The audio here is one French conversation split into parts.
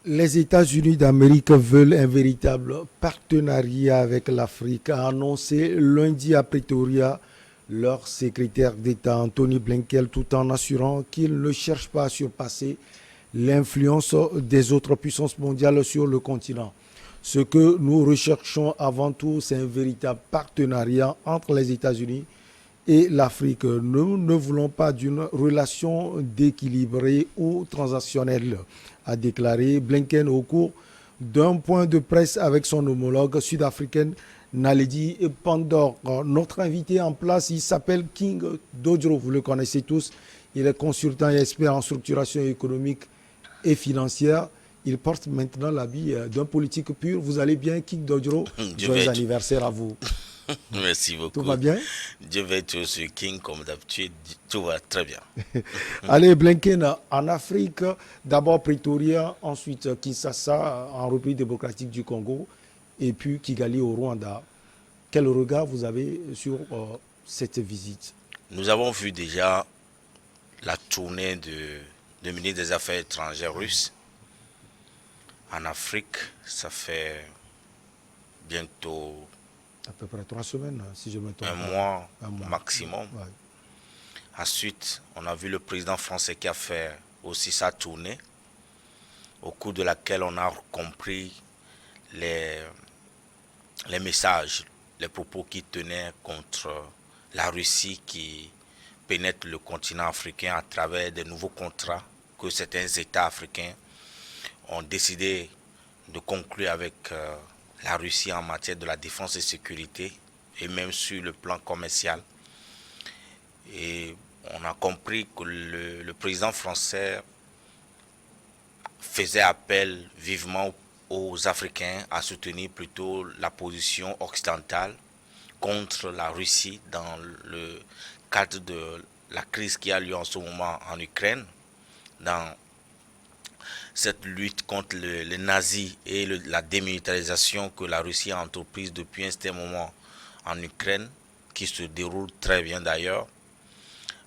Les États-Unis d'Amérique veulent un véritable partenariat avec l'Afrique, a annoncé lundi à Pretoria leur secrétaire d'État Anthony Blinken, tout en assurant qu'il ne cherche pas à surpasser l'influence des autres puissances mondiales sur le continent. Ce que nous recherchons avant tout, c'est un véritable partenariat entre les États-Unis et l'Afrique. Nous ne voulons pas d'une relation déséquilibrée ou transactionnelle, a déclaré Blinken au cours d'un point de presse avec son homologue sud-africaine Naledi Pandor. Notre invité en place, il s'appelle King Dodro, vous le connaissez tous. Il est consultant et expert en structuration économique et financière. Il porte maintenant l'habit d'un politique pur. Vous allez bien, King Dodro? Joyeux anniversaire à vous. Merci beaucoup. Tout va bien? Je vais être sur King comme d'habitude. Tout va très bien. Allez, Blinken en Afrique, d'abord Pretoria, ensuite Kinshasa en République démocratique du Congo et puis Kigali au Rwanda. Quel regard vous avez sur cette visite? Nous avons vu déjà la tournée de ministre des Affaires étrangères russe en Afrique. Ça fait bientôt à peu près 3 semaines, si je me trompe. Un mois maximum. Ouais. Ensuite, on a vu le président français qui a fait aussi sa tournée, au cours de laquelle on a compris les messages, les propos qu'il tenait contre la Russie qui pénètre le continent africain à travers des nouveaux contrats que certains États africains ont décidé de conclure avec la Russie en matière de la défense et sécurité et même sur le plan commercial. Et on a compris que le président français faisait appel vivement aux Africains à soutenir plutôt la position occidentale contre la Russie dans le cadre de la crise qui a lieu en ce moment en Ukraine, dans cette lutte contre les nazis et la démilitarisation que la Russie a entreprise depuis un certain moment en Ukraine, qui se déroule très bien d'ailleurs.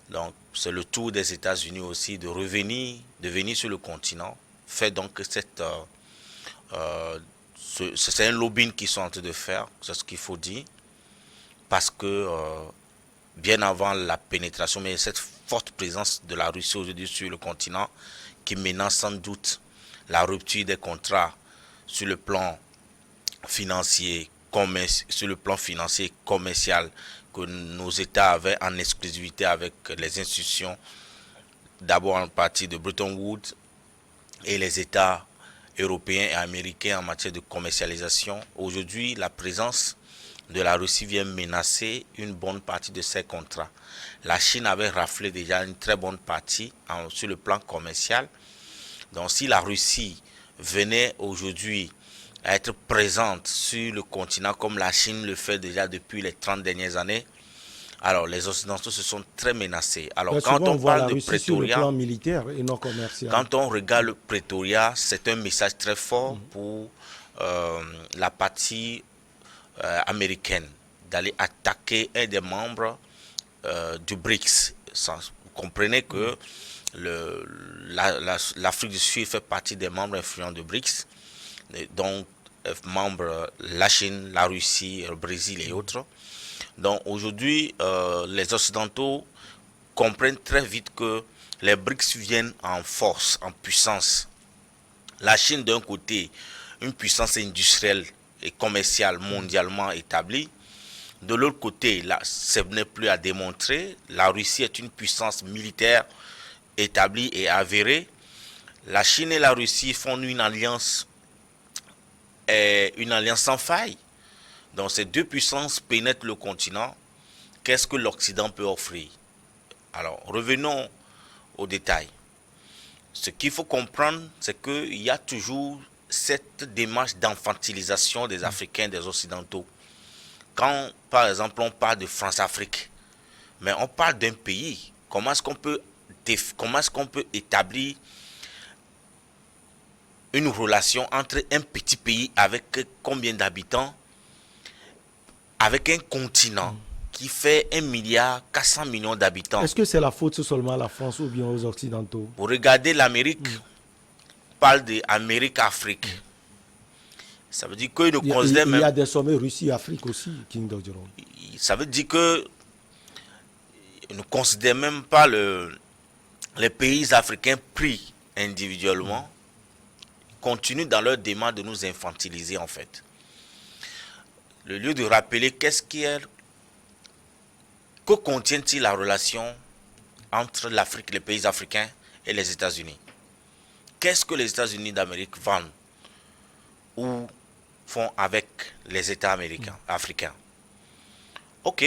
Donc c'est le tour des États-Unis aussi de revenir, de venir sur le continent, fait donc c'est un lobbying qu'ils sont en train de faire, c'est ce qu'il faut dire, parce que bien avant la pénétration, mais cette forte présence de la Russie aujourd'hui sur le continent qui menace sans doute la rupture des contrats sur le plan financier, commercial que nos États avaient en exclusivité avec les institutions, d'abord en partie de Bretton Woods et les États européens et américains en matière de commercialisation. Aujourd'hui, la présence de la Russie vient menacer une bonne partie de ces contrats. La Chine avait raflé déjà une très bonne partie sur le plan commercial. Donc si la Russie venait aujourd'hui à être présente sur le continent comme la Chine le fait déjà depuis les 30 dernières années, alors les Occidentaux se sont très menacés. Alors quand on parle de Pretoria, sur le plan militaire et non commercial. Quand on regarde le Pretoria, c'est un message très fort pour la partie américaine d'aller attaquer un des membres du BRICS. Vous comprenez que l'Afrique du Sud fait partie des membres influents du BRICS, donc membres la Chine, la Russie, le Brésil et autres. Donc aujourd'hui, les Occidentaux comprennent très vite que les BRICS viennent en force, en puissance. La Chine d'un côté, une puissance industrielle et commerciale mondialement établie. De l'autre côté, là, ce n'est plus à démontrer. La Russie est une puissance militaire établie et avérée. La Chine et la Russie font une alliance sans faille. Donc ces deux puissances pénètrent le continent. Qu'est-ce que l'Occident peut offrir? Alors revenons aux détails. Ce qu'il faut comprendre, c'est qu'il y a toujours cette démarche d'enfantilisation des Africains, des Occidentaux. Quand, par exemple, on parle de France-Afrique, mais on parle d'un pays, comment est-ce qu'on peut établir une relation entre un petit pays avec combien d'habitants, avec un continent qui fait 1,4 milliard d'habitants? Est-ce que c'est la faute seulement à la France ou bien aux Occidentaux? Pour regarder l'Amérique, parle d'Amérique-Afrique, ça veut dire qu'ils ne considèrent Il y a même... des sommets Russie-Afrique aussi, King Dr. Ça veut dire que ne considèrent même pas les pays africains pris individuellement, continuent dans leur démarche de nous infantiliser en fait. Le lieu de rappeler que contient-il la relation entre l'Afrique, les pays africains et les États-Unis. Qu'est-ce que les États-Unis d'Amérique vendent ou font avec les États américains, africains? Ok,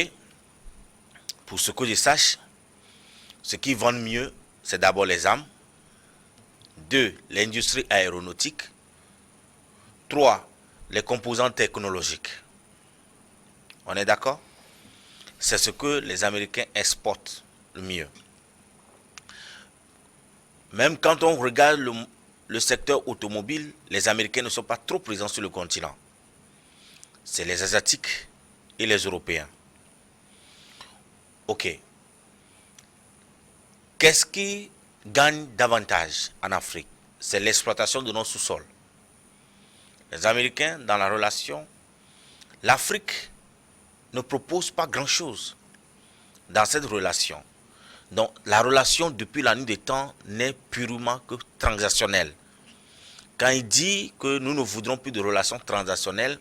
pour ce que je sache, ce qu'ils vendent mieux, c'est d'abord les armes. 2, l'industrie aéronautique. 3, les composants technologiques. On est d'accord? C'est ce que les Américains exportent le mieux. Même quand on regarde le secteur automobile, les Américains ne sont pas trop présents sur le continent. C'est les Asiatiques et les Européens. Ok. Qu'est-ce qui gagne davantage en Afrique? C'est l'exploitation de nos sous-sols. Les Américains, dans la relation, l'Afrique ne propose pas grand-chose dans cette relation. Donc, la relation, depuis la nuit des temps, n'est purement que transactionnelle. Quand il dit que nous ne voudrons plus de relations transactionnelles,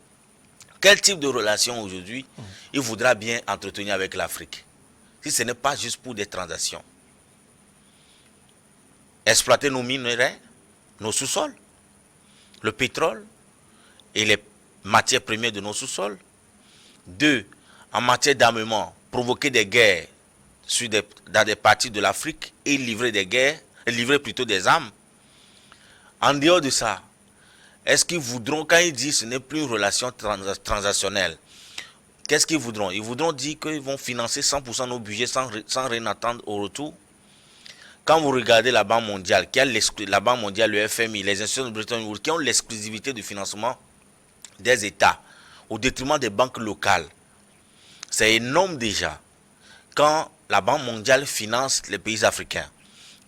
quel type de relation aujourd'hui il voudra bien entretenir avec l'Afrique? Si ce n'est pas juste pour des transactions. Exploiter nos minerais, nos sous-sols, le pétrole et les matières premières de nos sous-sols. 2, en matière d'armement, provoquer des guerres dans des parties de l'Afrique et livrer des guerres, livrer plutôt des armes. En dehors de ça, est-ce qu'ils voudront, quand ils disent que ce n'est plus une relation transactionnelle, qu'est-ce qu'ils voudront? Ils voudront dire qu'ils vont financer 100% de nos budgets sans rien attendre au retour. Quand vous regardez la Banque mondiale, la Banque mondiale, le FMI, les institutions de Bretton Woods, qui ont l'exclusivité du financement des États au détriment des banques locales, c'est énorme déjà. Quand la Banque mondiale finance les pays africains,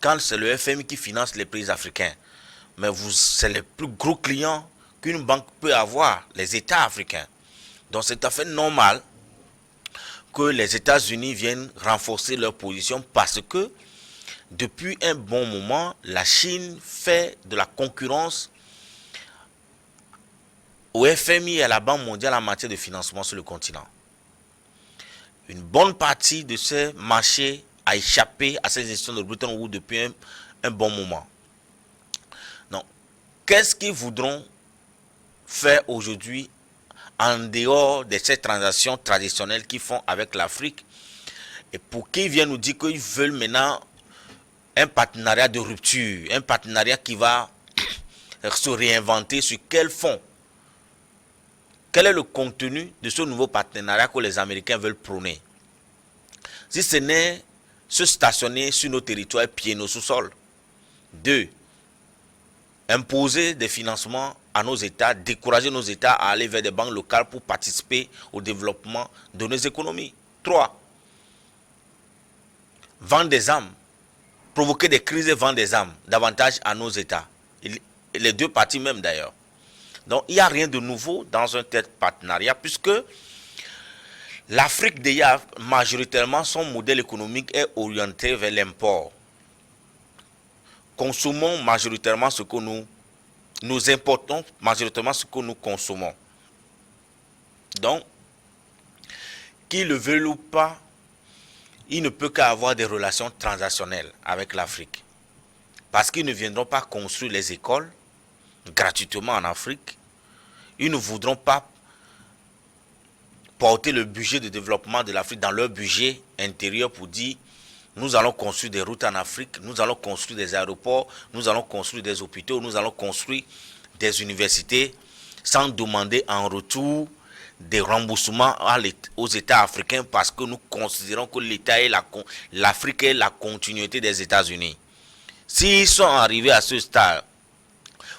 quand c'est le FMI qui finance les pays africains, mais c'est les plus gros clients qu'une banque peut avoir, les États africains. Donc c'est tout à fait normal que les États-Unis viennent renforcer leur position parce que depuis un bon moment, la Chine fait de la concurrence au FMI et à la Banque mondiale en matière de financement sur le continent. Une bonne partie de ces marchés a échappé à ces institutions de Bretton Woods depuis un bon moment. Donc, qu'est-ce qu'ils voudront faire aujourd'hui en dehors de ces transactions traditionnelles qu'ils font avec l'Afrique? Et pour qu'ils viennent nous dire qu'ils veulent maintenant un partenariat de rupture, un partenariat qui va se réinventer sur quel fond? Quel est le contenu de ce nouveau partenariat que les Américains veulent prôner? Si ce n'est se stationner sur nos territoires et piller nos sous-sols. 2, imposer des financements à nos États, décourager nos États à aller vers des banques locales pour participer au développement de nos économies. 3, vendre des armes, provoquer des crises et vendre des armes davantage à nos États. Et les deux parties même d'ailleurs. Donc il n'y a rien de nouveau dans un tel partenariat puisque l'Afrique déjà majoritairement son modèle économique est orienté vers l'import. Consommons majoritairement ce que nous importons majoritairement ce que nous consommons. Donc, qu'ils le veulent ou pas, il ne peut qu'avoir des relations transactionnelles avec l'Afrique. Parce qu'ils ne viendront pas construire les écoles gratuitement en Afrique. Ils ne voudront pas porter le budget de développement de l'Afrique dans leur budget intérieur pour dire nous allons construire des routes en Afrique, nous allons construire des aéroports, nous allons construire des hôpitaux, nous allons construire des universités sans demander en retour des remboursements aux États africains parce que nous considérons que l'État et l'Afrique est la continuité des États-Unis. S'ils sont arrivés à ce stade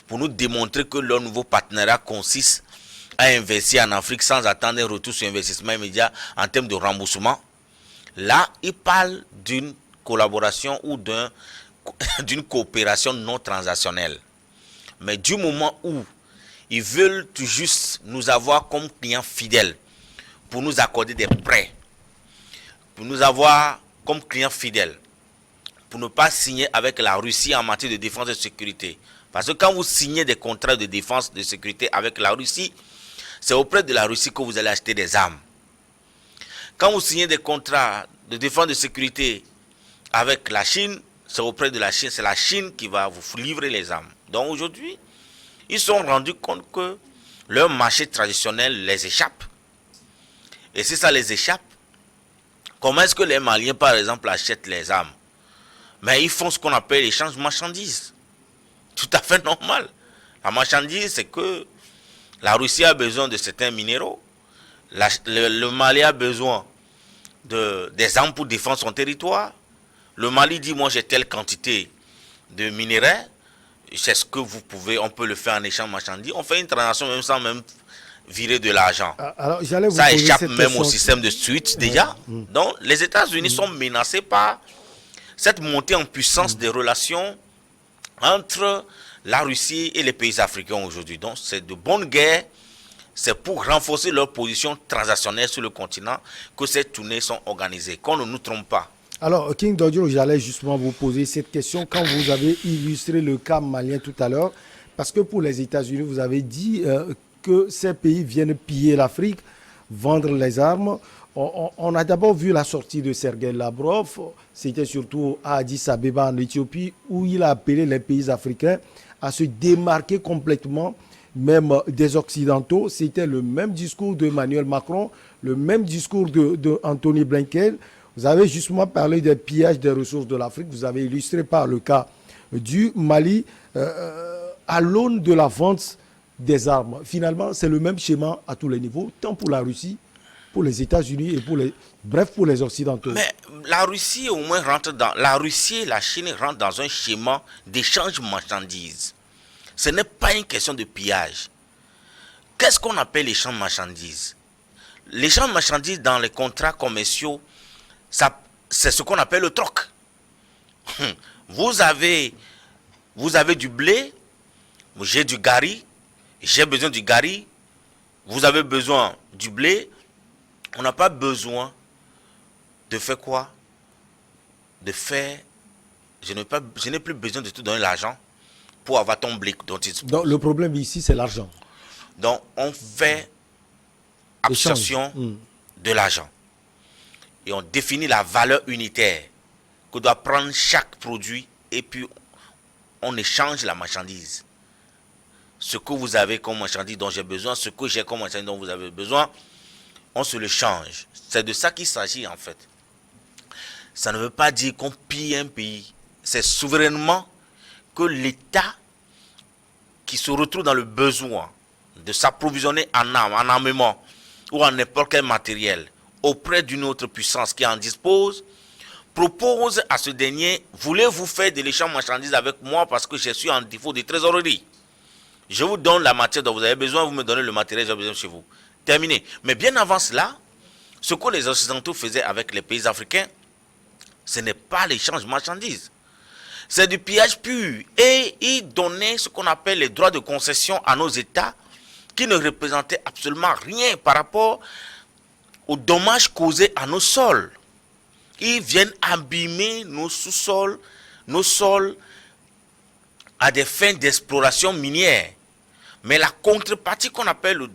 pour nous démontrer que leur nouveau partenariat consiste à investir en Afrique sans attendre un retour sur investissement immédiat en termes de remboursement, là, ils parlent d'une collaboration ou d'une coopération non transactionnelle. Mais du moment où ils veulent tout juste nous avoir comme clients fidèles pour nous accorder des prêts, pour nous avoir comme clients fidèles, pour ne pas signer avec la Russie en matière de défense et de sécurité. Parce que quand vous signez des contrats de défense et de sécurité avec la Russie, c'est auprès de la Russie que vous allez acheter des armes. Quand vous signez des contrats de défense et de sécurité avec la Chine, c'est auprès de la Chine, c'est la Chine qui va vous livrer les armes. Donc aujourd'hui, ils se sont rendus compte que leur marché traditionnel les échappe. Et si ça les échappe, comment est-ce que les Maliens, par exemple, achètent les armes? Mais ils font ce qu'on appelle l'échange de marchandises. Tout à fait normal. La marchandise, c'est que la Russie a besoin de certains minéraux. Le Mali a besoin des armes pour défendre son territoire. Le Mali dit, moi j'ai telle quantité de minerais. C'est ce que vous pouvez, on peut le faire en échange de marchandises. On fait une transaction même sans même virer de l'argent. Alors, ça échappe même au système de SWIFT déjà. Donc les États-Unis sont menacés par cette montée en puissance des relations entre la Russie et les pays africains aujourd'hui. Donc c'est de bonne guerre, c'est pour renforcer leur position transactionnelle sur le continent que ces tournées sont organisées. Qu'on ne nous trompe pas. Alors, King Dodjo, j'allais justement vous poser cette question quand vous avez illustré le cas malien tout à l'heure, parce que pour les États-Unis, vous avez dit que ces pays viennent piller l'Afrique, vendre les armes. On a d'abord vu la sortie de Sergei Lavrov, c'était surtout à Addis Abeba en Éthiopie, où il a appelé les pays africains à se démarquer complètement, même des Occidentaux. C'était le même discours d'Emmanuel Macron, le même discours de Anthony Blinken. Vous avez justement parlé des pillages des ressources de l'Afrique, vous avez illustré par le cas du Mali, à l'aune de la vente des armes. Finalement, c'est le même schéma à tous les niveaux, tant pour la Russie, pour les États-Unis et pour les Occidentaux. Mais la Russie au moins la Russie et la Chine rentrent dans un schéma d'échange de marchandises. Ce n'est pas une question de pillage. Qu'est-ce qu'on appelle l'échange de marchandises? L'échange de marchandises dans les contrats commerciaux, c'est ce qu'on appelle le troc. Vous avez du blé, j'ai du gari, j'ai besoin du gari, vous avez besoin du blé. On n'a pas besoin de faire quoi? Je n'ai plus besoin de te donner l'argent pour avoir ton blé. Donc le problème ici, c'est l'argent. Donc on fait absorption de l'argent. Et on définit la valeur unitaire que doit prendre chaque produit et puis on échange la marchandise. Ce que vous avez comme marchandise dont j'ai besoin, ce que j'ai comme marchandise dont vous avez besoin, on se le change. C'est de ça qu'il s'agit en fait. Ça ne veut pas dire qu'on pille un pays. C'est souverainement que l'État qui se retrouve dans le besoin de s'approvisionner en armes, en armement ou en n'importe quel matériel auprès d'une autre puissance qui en dispose, propose à ce dernier, voulez-vous faire de l'échange de marchandises avec moi parce que je suis en défaut de trésorerie. Je vous donne la matière dont vous avez besoin, vous me donnez le matériel que j'ai besoin chez vous. Terminé. Mais bien avant cela, ce que les Occidentaux faisaient avec les pays africains, ce n'est pas l'échange de marchandises. C'est du pillage pur. Et ils donnaient ce qu'on appelle les droits de concession à nos États qui ne représentaient absolument rien par rapport aux dommages causés à nos sols. Ils viennent abîmer nos sous-sols, nos sols à des fins d'exploration minière. Mais la contrepartie qu'on appelle le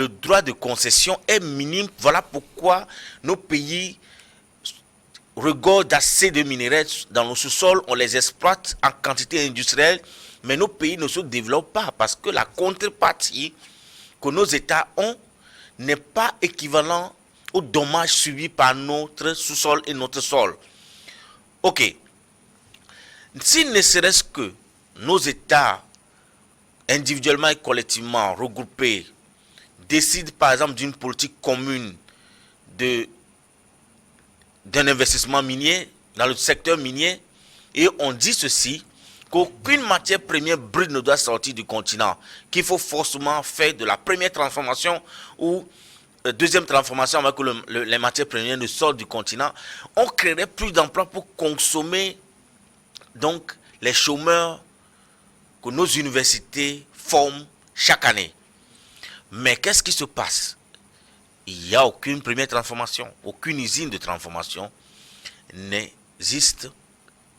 droit de concession est minime. Voilà pourquoi nos pays regorgent assez de minerais dans nos sous-sols. On les exploite en quantité industrielle, mais nos pays ne se développent pas parce que la contrepartie que nos États ont n'est pas équivalent aux dommages subis par notre sous-sol et notre sol. Ok. S'il ne serait-ce que nos États, individuellement et collectivement regroupés, décident par exemple d'une politique commune d'un investissement minier dans le secteur minier, et on dit ceci, qu'aucune matière première brute ne doit sortir du continent, qu'il faut forcément faire de la première transformation ou deuxième transformation avant que les matières premières ne sortent du continent, on créerait plus d'emplois pour consommer donc les chômeurs que nos universités forment chaque année. Mais qu'est-ce qui se passe? Il n'y a aucune première transformation, aucune usine de transformation n'existe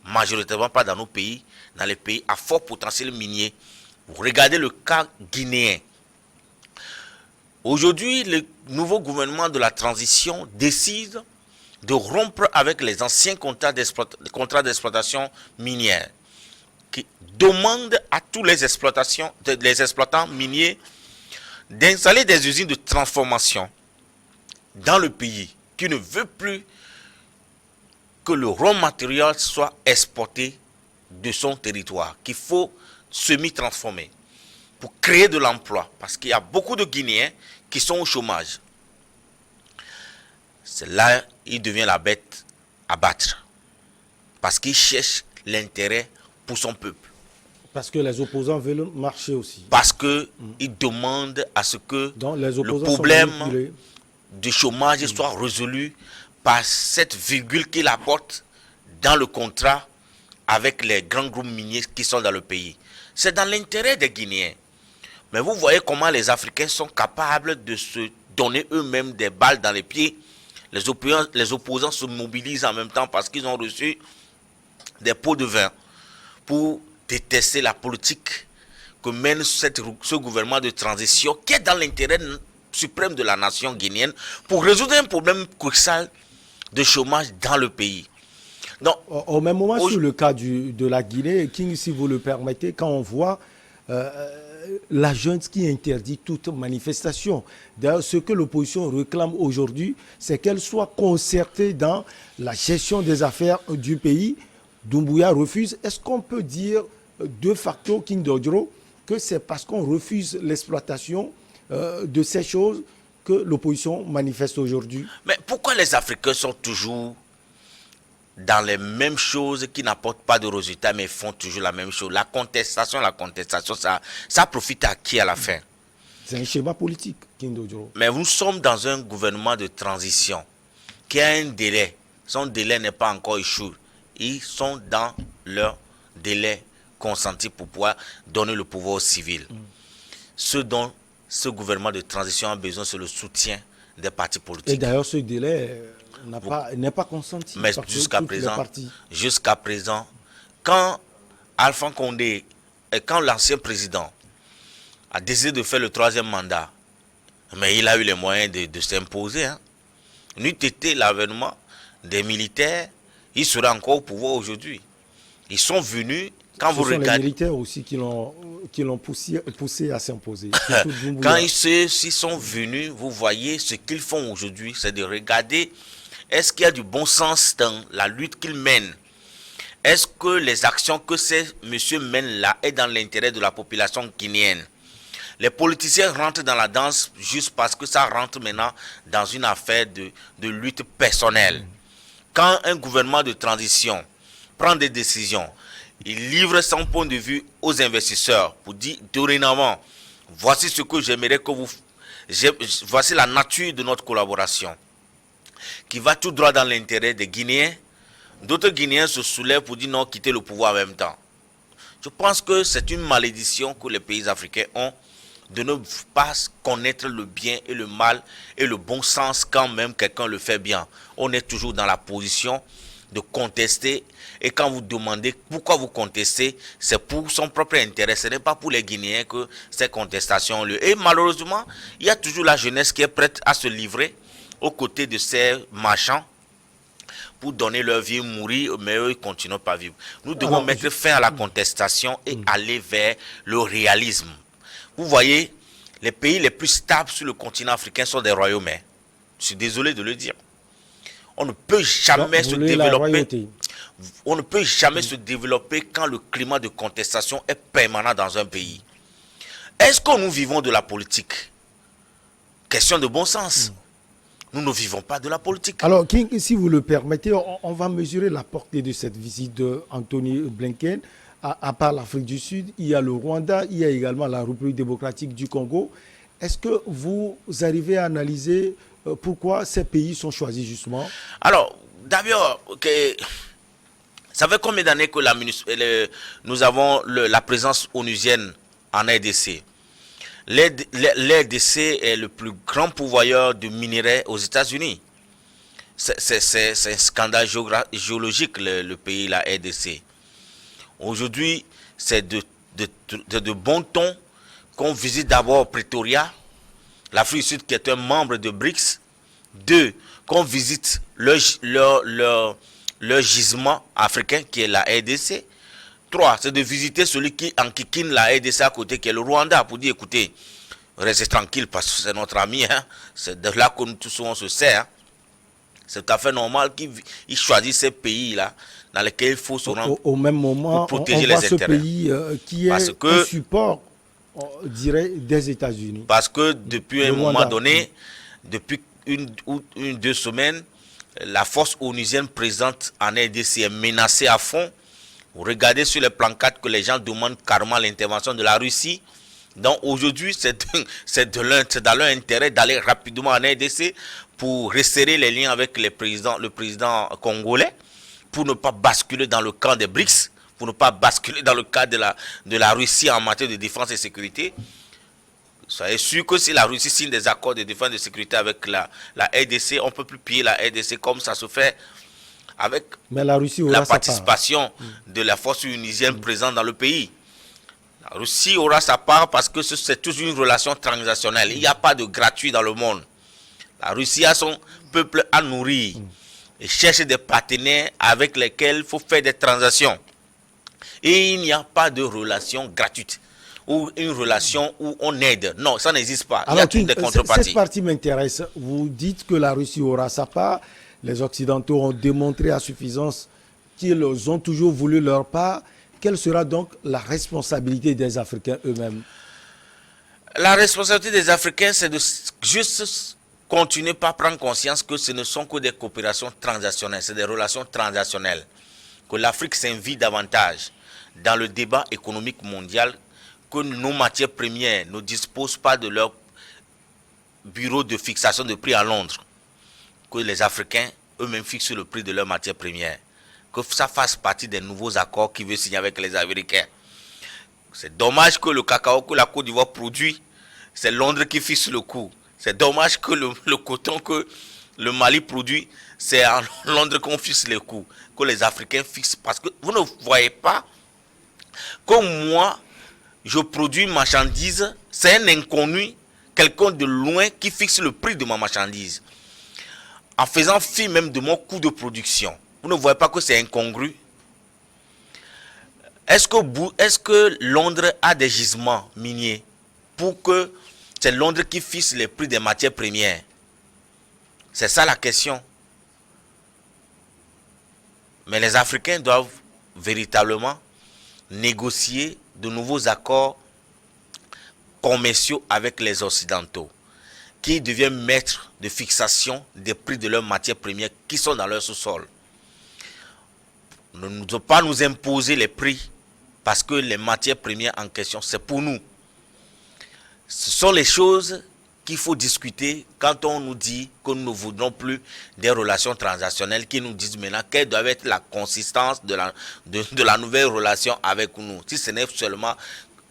majoritairement pas dans nos pays, dans les pays à fort potentiel minier. Vous regardez le cas guinéen. Aujourd'hui, le nouveau gouvernement de la transition décide de rompre avec les anciens contrats d'exploitation minière qui demandent à tous les exploitants miniers d'installer des usines de transformation dans le pays, qui ne veut plus que le raw material soit exporté de son territoire, qu'il faut semi-transformer pour créer de l'emploi, parce qu'il y a beaucoup de Guinéens qui sont au chômage. C'est là qu'il devient la bête à battre, parce qu'il cherche l'intérêt pour son peuple. Parce que les opposants veulent marcher aussi. Parce qu'ils demandent à ce que le problème du chômage soit résolu par cette virgule qu'il apporte dans le contrat avec les grands groupes miniers qui sont dans le pays. C'est dans l'intérêt des Guinéens. Mais vous voyez comment les Africains sont capables de se donner eux-mêmes des balles dans les pieds. Les opposants se mobilisent en même temps parce qu'ils ont reçu des pots de vin pour détester la politique que mène ce gouvernement de transition qui est dans l'intérêt suprême de la nation guinéenne pour résoudre un problème crucial de chômage dans le pays. Donc, au même moment, sur le cas de la Guinée, King, si vous le permettez, quand on voit la junte qui interdit toute manifestation. D'ailleurs, ce que l'opposition réclame aujourd'hui, c'est qu'elle soit concertée dans la gestion des affaires du pays. Doumbouya refuse. Est-ce qu'on peut dire de facto, King Dodro, que c'est parce qu'on refuse l'exploitation de ces choses que l'opposition manifeste aujourd'hui? Mais pourquoi les Africains sont toujours dans les mêmes choses qui n'apportent pas de résultats, mais font toujours la même chose? La contestation, ça profite à qui à la fin? C'est un schéma politique, King Dodro. Mais nous sommes dans un gouvernement de transition qui a un délai. Son délai n'est pas encore échoué. Ils sont dans leur délai consenti pour pouvoir donner le pouvoir aux civils. Ce dont ce gouvernement de transition a besoin, c'est le soutien des partis politiques. Et d'ailleurs, ce délai n'est pas consenti. Mais jusqu'à présent, quand Alpha Condé, quand l'ancien président a décidé de faire le 3e mandat, mais il a eu les moyens de s'imposer. N'eût été l'avènement des militaires, il serait encore au pouvoir aujourd'hui. Ils sont venus, quand vous regardez... Ce sont les militaires aussi qui l'ont poussé à s'imposer. Quand ils sont venus, vous voyez ce qu'ils font aujourd'hui, c'est de regarder est-ce qu'il y a du bon sens dans la lutte qu'ils mènent. Est-ce que les actions que ces messieurs mènent là est dans l'intérêt de la population guinéenne? Les politiciens rentrent dans la danse juste parce que ça rentre maintenant dans une affaire de lutte personnelle. Quand un gouvernement de transition prend des décisions, il livre son point de vue aux investisseurs pour dire dorénavant, voici ce que j'aimerais que vous... Voici la nature de notre collaboration, qui va tout droit dans l'intérêt des Guinéens. D'autres Guinéens se soulèvent pour dire non, quitter le pouvoir en même temps. Je pense que c'est une malédiction que les pays africains ont de ne pas connaître le bien et le mal et le bon sens quand même quelqu'un le fait bien. On est toujours dans la position de contester, et quand vous demandez pourquoi vous contestez, c'est pour son propre intérêt, ce n'est pas pour les Guinéens que ces contestations ont lieu. Et malheureusement, il y a toujours la jeunesse qui est prête à se livrer aux côtés de ces marchands pour donner leur vie, mourir, mais eux, ils ne continuent pas à vivre. Nous devons mettre fin à la contestation et aller vers le réalisme. Vous voyez, les pays les plus stables sur le continent africain sont des royaumes. Je suis désolé de le dire. On ne peut jamais se développer. On ne peut jamais se développer quand le climat de contestation est permanent dans un pays. Est-ce que nous vivons de la politique? Question de bon sens. Nous ne vivons pas de la politique. Alors, King, si vous le permettez, on va mesurer la portée de cette visite d'Anthony Blinken. À part l'Afrique du Sud, il y a le Rwanda, il y a également la République démocratique du Congo. Est-ce que vous arrivez à analyser pourquoi ces pays sont choisis justement? Alors, d'abord, Ça fait combien d'années que nous avons la présence onusienne en RDC? L'RDC est le plus grand pourvoyeur de minerais aux États-Unis. C'est un scandale géologique, le pays, la RDC. Aujourd'hui, c'est de bon ton qu'on visite d'abord Pretoria, l'Afrique du Sud qui est un membre de BRICS. 2, qu'on visite leur gisement africain qui est la RDC. 3, c'est de visiter celui qui enquiquine la RDC à côté, qui est le Rwanda, pour dire écoutez, restez tranquille parce que c'est notre ami, hein. C'est de là que nous tous on se sert. C'est tout à fait normal qu'ils choisissent ces pays-là dans lesquels il faut se rendre au même moment, pour protéger on voit les ce intérêts. pays qui est un support, on dirait, des États-Unis. Parce que depuis un Rwanda. moment donné, depuis une ou 2 semaines, la force onusienne présente en RDC est menacée à fond. Vous regardez sur les plancards que les gens demandent carrément l'intervention de la Russie. Donc aujourd'hui, c'est dans leur intérêt d'aller rapidement en RDC pour resserrer les liens avec le président congolais, pour ne pas basculer dans le camp des BRICS, pour ne pas basculer dans le cas de la Russie en matière de défense et sécurité. Soyez sûr que si la Russie signe des accords de défense et de sécurité avec la RDC, on ne peut plus piller la RDC comme ça se fait avec la participation de la force onusienne présente dans le pays. La Russie aura sa part parce que c'est toujours une relation transactionnelle. Il n'y a pas de gratuit dans le monde. La Russie a son peuple à nourrir et cherche des partenaires avec lesquels il faut faire des transactions. Et il n'y a pas de relation gratuite ou une relation où on aide. Non, ça n'existe pas. Il y a toutes des contreparties. Cette partie m'intéresse. Vous dites que la Russie aura sa part. Les Occidentaux ont démontré à suffisance qu'ils ont toujours voulu leur part. Quelle sera donc la responsabilité des Africains eux-mêmes? La responsabilité des Africains, c'est de juste continuer par prendre conscience que ce ne sont que des coopérations transactionnelles, c'est des relations transactionnelles. Que l'Afrique s'invite davantage dans le débat économique mondial, que nos matières premières ne disposent pas de leur bureau de fixation de prix à Londres. Que les Africains eux-mêmes fixent le prix de leurs matières premières. Que ça fasse partie des nouveaux accords qu'ils veulent signer avec les Américains. C'est dommage que le cacao que la Côte d'Ivoire produit, c'est Londres qui fixe le coût. C'est dommage que le coton que le Mali produit, c'est à Londres qu'on fixe les coûts. Que les Africains fixent. Parce que vous ne voyez pas que moi, je produis une marchandise, c'est un inconnu, quelqu'un de loin qui fixe le prix de ma marchandise. En faisant fi même de mon coût de production. Vous ne voyez pas que c'est incongru? Est-ce que Londres a des gisements miniers pour que c'est Londres qui fixe les prix des matières premières? C'est ça la question. Mais les Africains doivent véritablement négocier de nouveaux accords commerciaux avec les Occidentaux, qui deviennent maîtres de fixation des prix de leurs matières premières qui sont dans leur sous-sol. Ne doit pas nous imposer les prix parce que les matières premières en question, c'est pour nous. Ce sont les choses qu'il faut discuter quand on nous dit que nous ne voudrons plus des relations transactionnelles, qui nous disent maintenant quelle doit être la consistance de la nouvelle relation avec nous. Si ce n'est seulement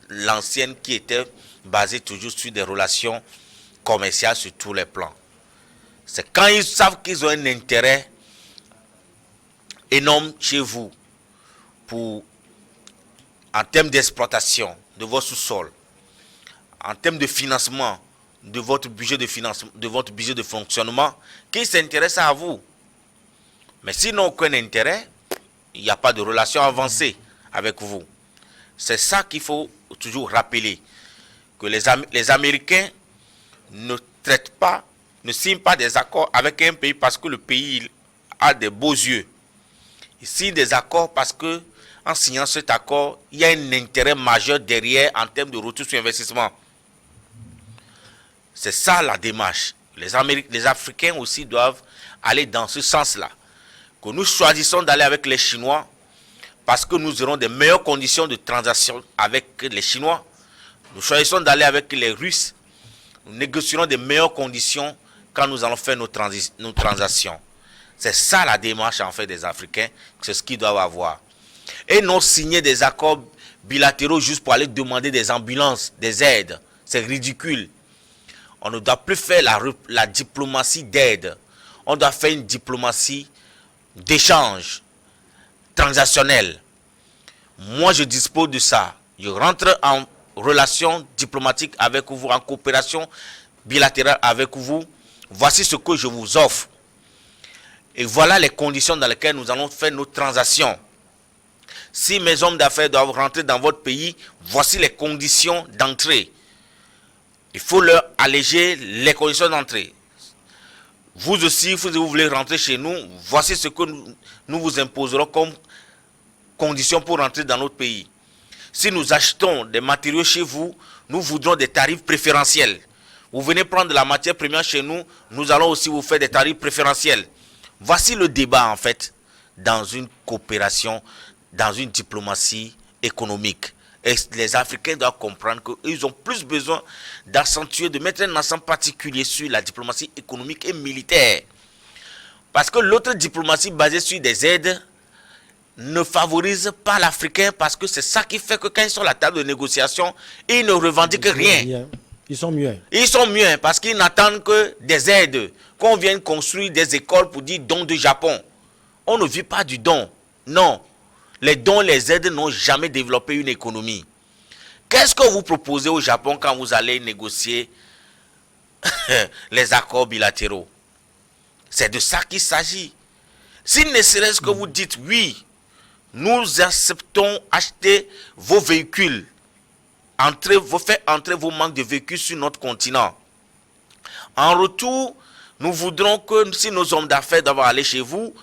l'ancienne qui était basée toujours sur des relations commerciales sur tous les plans. C'est quand ils savent qu'ils ont un intérêt énorme chez vous en termes d'exploitation de votre sous-sol, en termes de financement de votre budget de fonctionnement, qu'ils s'intéressent à vous. Mais s'ils n'ont aucun intérêt, il n'y a pas de relation avancée avec vous. C'est ça qu'il faut toujours rappeler, que les Américains ne signent pas des accords avec un pays parce que le pays a des beaux yeux. Ils signent des accords parce que, en signant cet accord, il y a un intérêt majeur derrière en termes de retour sur investissement. C'est ça la démarche. Les Africains aussi doivent aller dans ce sens-là. Que nous choisissons d'aller avec les Chinois parce que nous aurons des meilleures conditions de transaction avec les Chinois. Nous choisissons d'aller avec les Russes. Nous négocierons des meilleures conditions quand nous allons faire nos transactions. C'est ça la démarche en fait des Africains, c'est ce qu'ils doivent avoir. Et non signer des accords bilatéraux juste pour aller demander des ambulances, des aides. C'est ridicule. On ne doit plus faire la diplomatie d'aide. On doit faire une diplomatie d'échange transactionnel. Moi, je dispose de ça. Je rentre en relation diplomatique avec vous, en coopération bilatérale avec vous. Voici ce que je vous offre. Et voilà les conditions dans lesquelles nous allons faire nos transactions. Si mes hommes d'affaires doivent rentrer dans votre pays, voici les conditions d'entrée. Il faut leur alléger les conditions d'entrée. Vous aussi, si vous voulez rentrer chez nous, voici ce que nous vous imposerons comme conditions pour rentrer dans notre pays. Si nous achetons des matériaux chez vous, nous voudrons des tarifs préférentiels. Vous venez prendre de la matière première chez nous, nous allons aussi vous faire des tarifs préférentiels. Voici le débat en fait dans une coopération, dans une diplomatie économique. Et les Africains doivent comprendre qu'ils ont plus besoin d'accentuer, de mettre un accent particulier sur la diplomatie économique et militaire. Parce que l'autre diplomatie basée sur des aides ne favorise pas l'Africain, parce que c'est ça qui fait que quand ils sont à la table de négociation, ils ne revendiquent rien. Ils sont muets. Ils sont muets parce qu'ils n'attendent que des aides, qu'on vienne construire des écoles pour dire don du Japon. On ne vit pas du don. Non. Les dons, les aides n'ont jamais développé une économie. Qu'est-ce que vous proposez au Japon quand vous allez négocier les accords bilatéraux? C'est de ça qu'il s'agit. S'il ne serait-ce que vous dites oui, nous acceptons acheter vos véhicules, faire entrer vos manques de véhicules sur notre continent. En retour, nous voudrons que si nos hommes d'affaires doivent aller chez vous,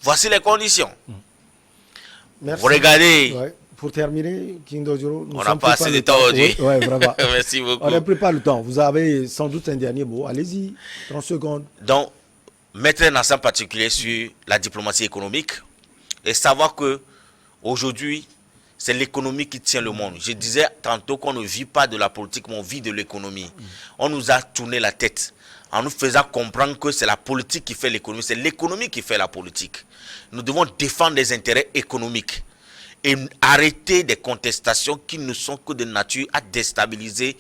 voici les conditions. Merci. Vous regardez. Ouais. Pour terminer, King Dojoro, on n'a pas assez de temps aujourd'hui. Oui, vraiment. Merci beaucoup. On n'a pas le temps. Vous avez sans doute un dernier mot. Allez-y, 30 secondes. Donc, mettre un accent particulier sur la diplomatie économique et savoir que aujourd'hui, c'est l'économie qui tient le monde. Je disais tantôt qu'on ne vit pas de la politique, mais on vit de l'économie. On nous a tourné la tête en nous faisant comprendre que c'est la politique qui fait l'économie, c'est l'économie qui fait la politique. Nous devons défendre les intérêts économiques et arrêter des contestations qui ne sont que de nature à déstabiliser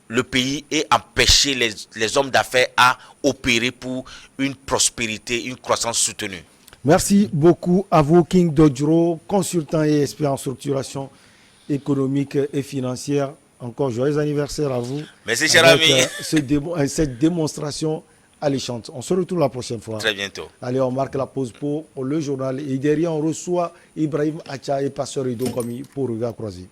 le pays et empêcher les hommes d'affaires à opérer pour une prospérité, une croissance soutenue. Merci beaucoup à vous, King Dojoro, consultant et expert en structuration économique et financière. Encore joyeux anniversaire à vous. Merci, cher ami. Cette démonstration alléchante. On se retrouve la prochaine fois. Très bientôt. Allez, on marque la pause pour le journal. Et derrière, on reçoit Ibrahim Acha et Pasteur Ido Komi pour Regard Croisé.